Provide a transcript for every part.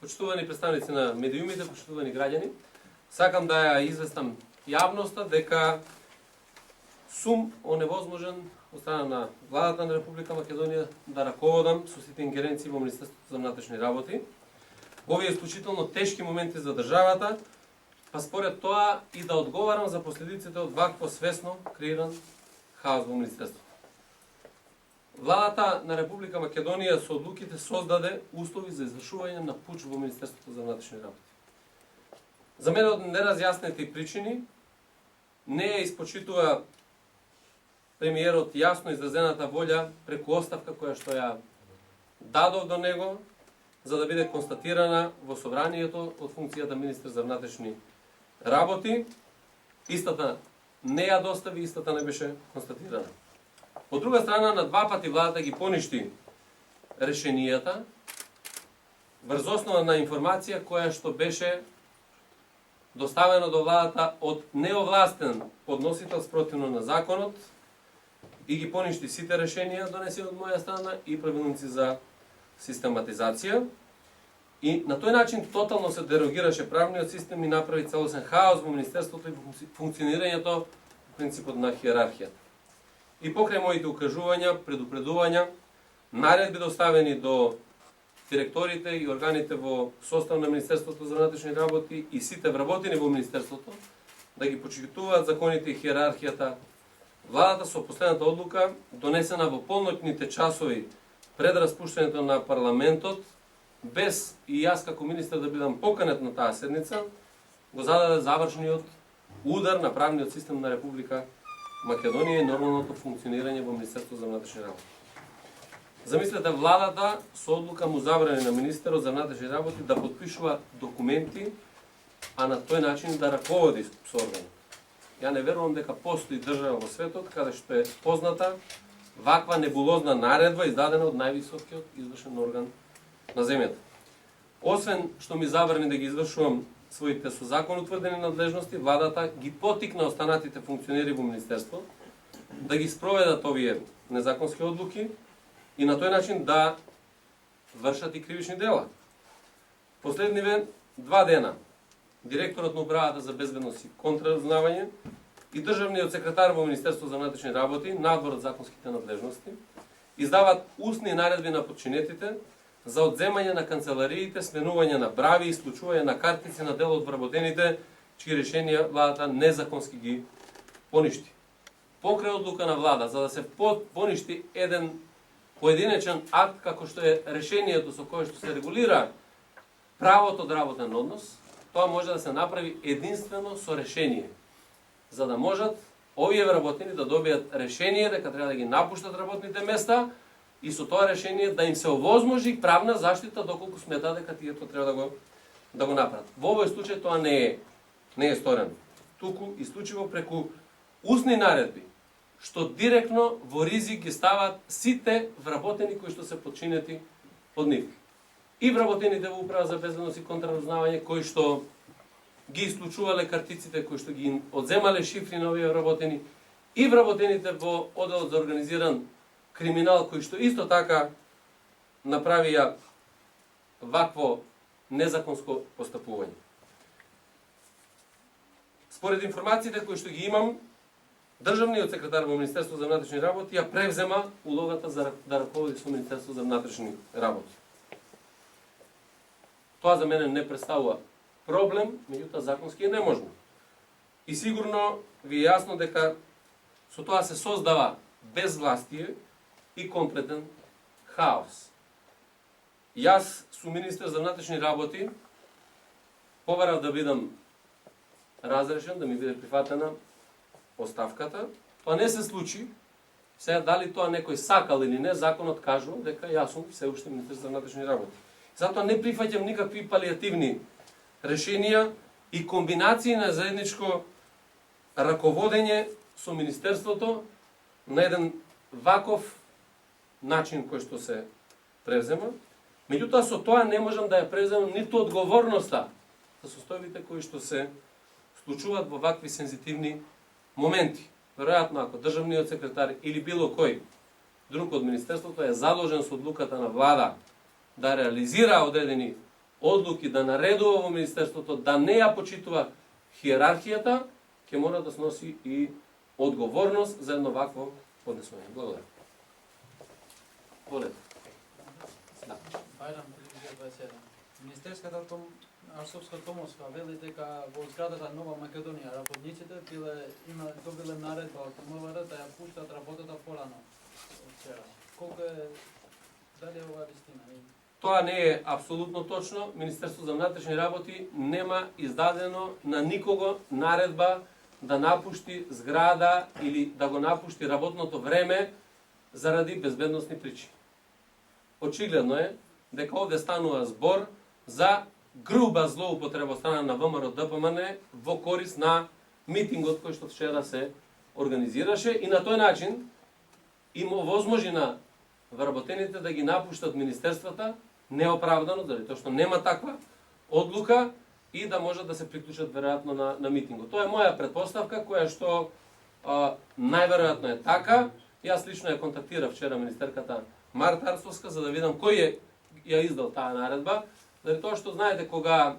Почитувани представници на медиумите, почитувани граѓани, сакам да ја известам јавноста дека сум оневозможен од страна на владата на Република Македонија да раководам со сите ингеренции во Министерството за внатрешни работи. Овие исклучително тешки моменти за државата, па според тоа и да одговарам за последиците од вакво свесно креиран хаос во Министерството. Владата на Република Македонија со одлуките создаде услови за извршување на пуч во Министерството за внатрешни работи. За мене од неразјаснети причини не ја испочитува премиерот јасно изразената волја преку оставка која што ја дадов до него за да биде констатирана во собранието од функцијата министер за внатрешни работи. Истата не ја достави, истата не беше констатирана. Од друга страна, на два пати владата ги поништи решенијата врз основа на информација која што беше доставено до владата од неовластен подносител спротивно на законот и ги поништи сите решенија донесени од моја страна и правилници за систематизација. И на тој начин тотално се дерогираше правниот систем и направи целосен хаос во Министерството и функционирањето принципот на хиерархијата. И покрај моите укажувања, предупредувања, наредби доставени до директорите и органите во состав на Министерството за внатрешни работи и сите вработени во Министерството да ги почитуваат законите и хиерархијата, владата со последната одлука, донесена во полноќните часови пред распуштањето на парламентот, без и јас како министер да бидам поканет на таа седница, го зададе завршниот удар на правниот систем на Република Македонија и нормалното функционирање во Министерството за внатрешни работи. Замислете, владата со одлука му забрани на министерот за внатрешни работи да подпишува документи, а на тој начин да раководи со органот. Ја не верувам дека постои држава во светот каде што е позната ваква небулозна наредба издадена од највисокиот извршен орган на земјата. Освен што ми забрани да ги извршувам своите со закон утврдени надлежности, владата ги потикна останатите функционери во министерство да ги спроведат овие незаконски одлуки и на тој начин да вршат и кривични дела. Последниве 2 дена директорот на управата за безбедност и контраразузнавање и државниот секретар во Министерство за внатрешни работи, надвор од законските надлежности, издават устни наредби на подчинетите за одземање на канцелариите, сменување на брави, исклучување на картици на дел од вработените, чии решенија владата незаконски ги поништи. Покрај одлука на влада, за да се поништи еден поединечен акт, како што е решението со кое што се регулира правото од работен однос, тоа може да се направи единствено со решение, за да можат овие вработени да добијат решение дека треба да ги напуштат работните места и со тоа решение да им се овозможи правна заштита доколку сметаат дека тие тоа треба да го направат. Во овој случај тоа не е сторено. Туку исклучиво преку устни наредби, што директно во ризик ги стават сите вработени кои што се подчинети од нив. И вработените во управа за безбедност и контраразузнавање кои што ги исклучувале картиците, кои што ги одземале шифри на овие вработени, и вработените во одделот за организиран криминал, кои што исто така направија вакво незаконско постапување. Според информациите кои што ги имам, државниот секретар во Министерство за внатрешни работи ја превзема улогата за да раководи со Министерство за внатрешни работи. Тоа за мене не представува проблем, меѓутоа законски е неможно. И сигурно ви е јасно дека со тоа се создава безвластие и комплетен хаос. Јас сум министер за внатрешни работи, побарав да бидам разрешен, да ми биде прифатена оставката. Тоа не се случи. Сега дали тоа некој сакал или не, законот кажува дека јас сум се уште министер за внатрешни работи. Затоа не прифаќам никакви палиативни решенија и комбинации на заедничко раководење со Министерството на еден ваков начин кој што се превзема. Меѓутоа со тоа не можам да ја превземам ниту одговорноста за состојбите кои што се случуваат во вакви сензитивни моменти. Веројатно ако државниот секретар или било кој друг од Министерството е задолжен со одлуката на влада да реализира одредени одлуки да наредува во Министерството, да не ја почитува хиерархијата, ќе мора да сноси и одговорност за едно вакво поднесување. Благодарам. Волете. Да. Бајрам, телевизија 27. Министерската Арсовска Томовска вели дека во зградата Нова Македонија работниците добиле наредба од МВР да ја пуштат работата порано од вчера. Колку е, дали е ова вистина? Тоа не е апсолутно точно. Министерството за внатрешни работи нема издадено на никого наредба да напушти зграда или да го напушти работното време заради безбедносни причини. Очигледно е дека овде станува збор за груба злоупотреба од страна на ВМРО ДПМН во корист на митингот кој што вчера се организираше и на тој начин им овозможи на вработените да ги напуштат министерствата неоправдано, заради тоа што нема таква одлука и да можат да се приклучат веројатно на митингот. Тоа е моја претпоставка која што најверојатно е така. Јас лично ја контактирав вчера министерката Марта Арцовска за да видам кој ја издал таа наредба, заради тоа што знаете кога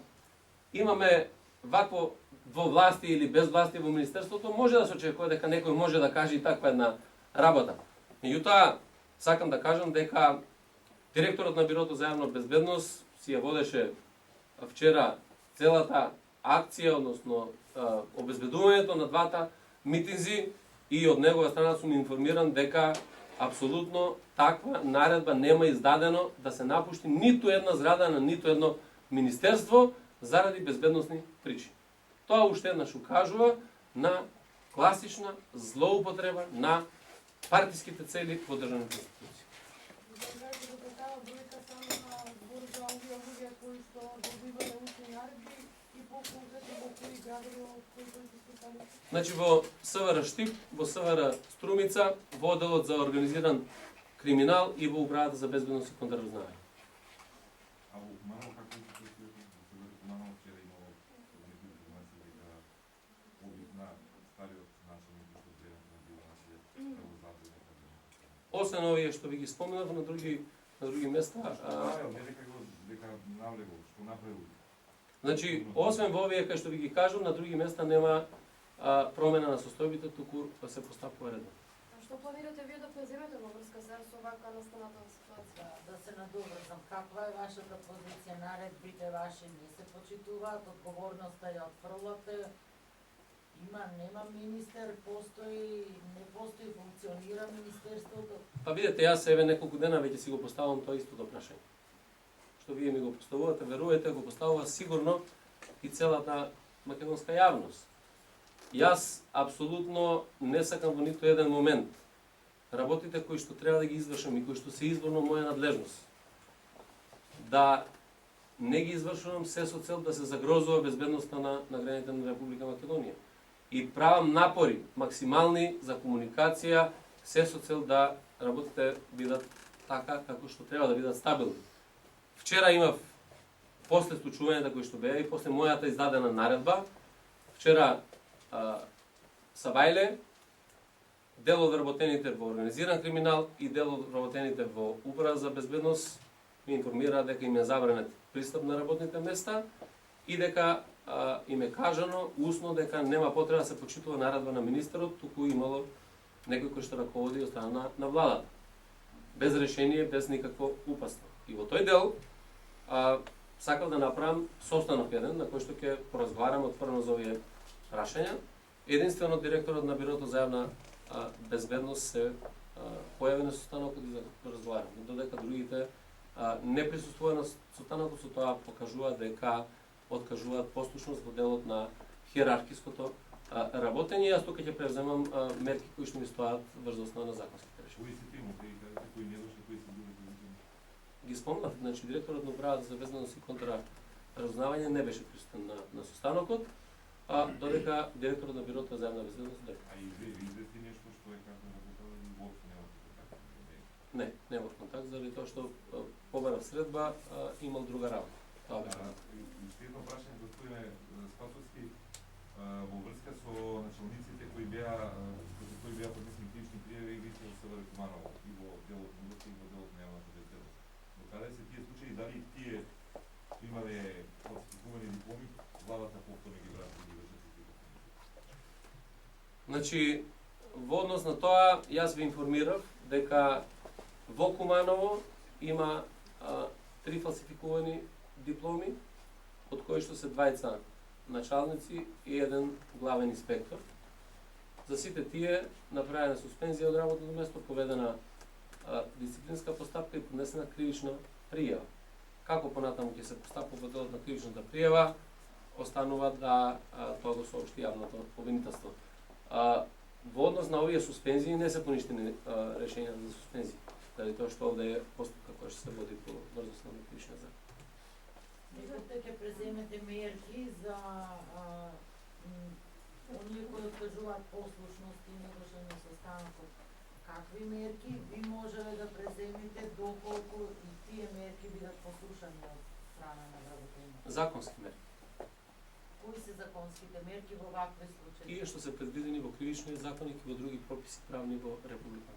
имаме вакво во власти или без власти во министерството, може да се очекува дека некој може да каже и таква една работа. Меѓутоа, сакам да кажам дека директорот на Бирото за јавна безбедност си ја водеше вчера целата акција, односно обезбедувањето на двата митинзи и од негова страна сум информиран дека апсолутно таква наредба нема издадено да се напушти ниту една зграда на ниту едно министерство заради безбедносни причини. Тоа уште еднаш укажува на класична злоупотреба на партиските цели во државните институции. Значи во СВР Штип, во СВР Струмица, во одделот за организиран криминал и во управата за безбедност и контраразузнавање. А во Куманово како се случува во Куманово вчера имало некои информации дека обид на стариот началник што гледа на било нашиот превозател некаде. Освен овие што ви ги споменав на други места, Не дека навлегол, што направил. значи освен во овие кај што ви ги кажам, на други места нема промена на состојбите, туку се постапува редно. Што планирате вие да преземете во врска со ваква настаната ситуација? Да се надоврзам, каква е вашата позиција? Наредбите ваши не се почитуваат, одговорноста ја отфрлате, нема министер, постои, не постои, функционира министерството? Па видете, јас еве неколку дена веќе си го поставам тоа истото прашање. Што вие ми го поставувате, верувате, го поставува сигурно и целата македонска јавност. Јас апсолутно не сакам во ниту еден момент работите кои што треба да ги извршам и кои што се изворно моја надлежност, да не ги извршувам се со цел да се загрозува безбедноста на граѓаните на Република Македонија. И правам напори максимални за комуникација, се со цел да работите бидат така како што треба да бидат стабилни. Вчера имав после случувањето кои што беа и после мојата издадена наредба, вчера Сабајле, дел од вработените во организиран криминал и дел од вработените во управа за безбедност ми информира дека им е забранет пристап на работните места и дека им е кажано усно дека нема потреба да се почитува наредба на министерот, туку имало некој кој што раководи од страна на владата. Без решение, без никакво упасно. И во тој дел сакав да направам состанок еден на кој што ќе поразговарам отворено за овие прашања. Единствено директорот на Бирото за јавна безбедност се појави на состанокот и да разговарам. Додека другите не присуствуваат на состанокот, со тоа покажуваат дека откажуваат послушност во делот на хиерархиското работење. Јас тука ќе преземам мерки кои што ми стојат врз основа на законските решенија. Кои се тимо, кои не дошли, кои се други позиции? Ги спомнав, значи директорот на управата за безбедност и контраразузнавање не беше присутен на состанокот, додека директорот на Бирото за јавна безбедност дека. А и вие извести нешто што е како работава или воопшто немате контакт? Не, немав контакт, заради тоа што побарав средба, имал друга работа. Тоа беше. Уште едно прашање, господине Спасовски, во врска со началниците кои беа поднесени крични пријави и вие во СВР Куманово и во делот на МУС и во делот на јавната безбедност. До каде се тие случаи, дали тие имале фалсификувани дипломи, владата повторно ги врати и вршат сите документи. Значи, во однос на тоа, јас ви информирав дека во Куманово има 3 фалсификувани дипломи, од кои што се двајца началници и еден главен инспектор. За сите тие направена суспензија од работното место, поведена дисциплинска постапка и поднесена кривична пријава. Како понатаму ќе се постапува по делот на кривичната пријава, останува да тоа го соопшти јавното обвинителство. Во однос на овие суспензии не се поништени решењата за суспензии, заради тоа што овде е постапка која што се води по брзоста на кривична закон. Меѓутоа ќе преземете мерки за оние кои откажуваат послушност и невршење со станокот. Какви мерки ви можеле да преземете доколку и тие мерки бидат послушани од страна на вработење? Законски мерки. Кои се законските мерки во вакви случаи? Тие што се предвидени во кривичниот законник и во други прописи правни во Републиката.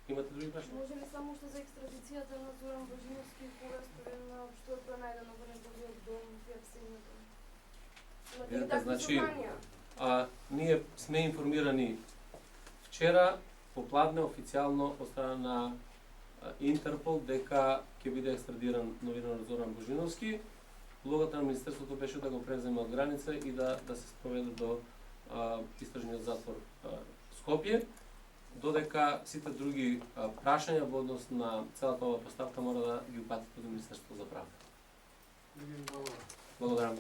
Имате други прашања? Може ли само уште за екстрадицијата на Зоран Божиновски кога сторена што е пронајдено во неговиот дом во Јапсењето? Имате ли Видете, такви значи, сознанија? Ние сме информирани вчера попладне официјално од страна на Интерпол дека ќе биде екстрадиран новинарот Зоран Божиновски. Улогата на Министерството беше да го преземе од граница и да се спроведе до истражниот затвор Скопје, додека сите други прашања во однос на целата ова поставка мора да ги упатите до Министерството за правда. Благодарам.